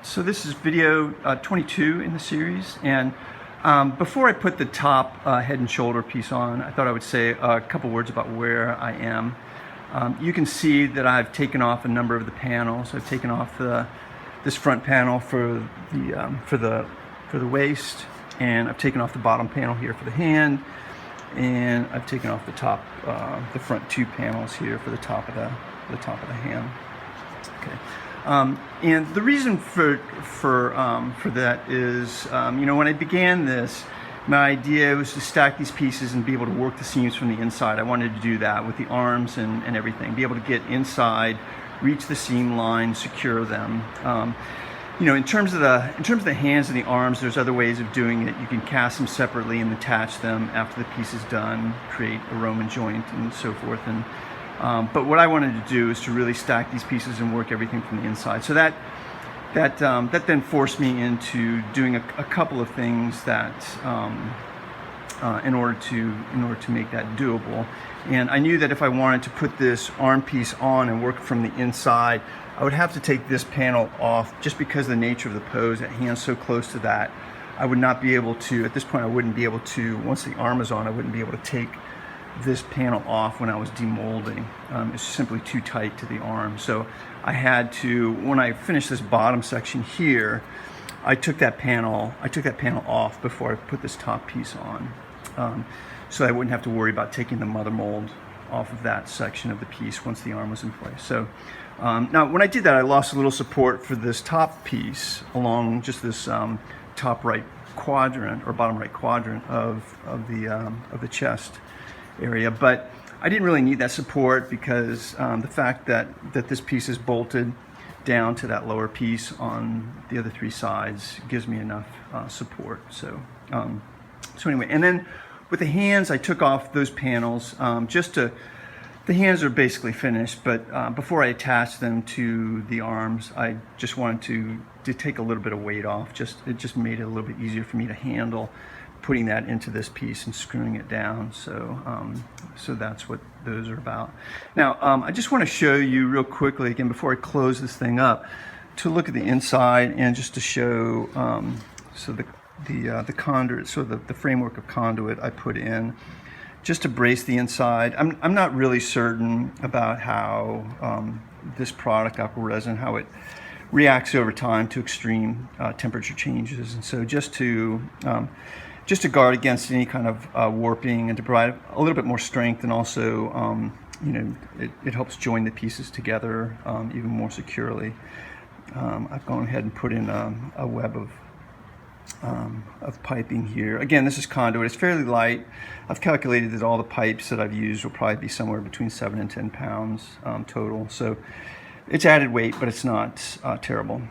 So this is video 22 in the series, and before I put the top head and shoulder piece on, I thought I would say a couple words about where I am. You can see that I've taken off a number of the panels. I've taken off this front panel for the waist, and I've taken off the bottom panel here for the hand, and I've taken off the front two panels here for the top of the hand. Okay. And the reason for that is, when I began this, my idea was to stack these pieces and be able to work the seams from the inside. I wanted to do that with the arms and everything, be able to get inside, reach the seam line, secure them. In terms of the hands and the arms, there's other ways of doing it. You can cast them separately and attach them after the piece is done, create a Roman joint and so forth. But what I wanted to do is to really stack these pieces and work everything from the inside. So that then forced me into doing a couple of things that in order to make that doable. And I knew that if I wanted to put this arm piece on and work from the inside, I would have to take this panel off, just because of the nature of the pose. That hand's so close to that, I would not be able to, at this point I wouldn't be able to, once the arm is on, I wouldn't be able to take this panel off when I was demolding. It's simply too tight to the arm. So I had to, when I finished this bottom section here, I took that panel off before I put this top piece on. So I wouldn't have to worry about taking the mother mold off of that section of the piece once the arm was in place. So now when I did that, I lost a little support for this top piece along just this top right quadrant or bottom right quadrant of the chest area, but I didn't really need that support because the fact that this piece is bolted down to that lower piece on the other three sides gives me enough support. So anyway, and then with the hands, I took off those panels the hands are basically finished, but before I attached them to the arms, I just wanted to take a little bit of weight off. It just made it a little bit easier for me to handle putting that into this piece and screwing it down. So that's what those are about. Now, I just want to show you real quickly again before I close this thing up, to look at the inside and just to show the conduit, so the framework of conduit I put in just to brace the inside. I'm not really certain about how this product, aqua resin, how it reacts over time to extreme temperature changes, and so just to guard against any kind of warping and to provide a little bit more strength, and also it helps join the pieces together even more securely. I've gone ahead and put in a web of piping here. Again, this is conduit. It's fairly light. I've calculated that all the pipes that I've used will probably be somewhere between 7 and 10 pounds total. So it's added weight, but it's not terrible.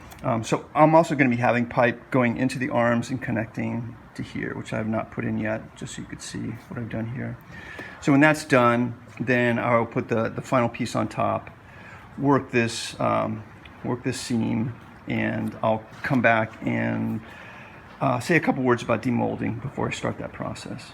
So I'm also going to be having pipe going into the arms and connecting to here, which I have not put in yet, just so you could see what I've done here. So when that's done, then I'll put the final piece on top, work this seam, and I'll come back and say a couple words about demolding before I start that process.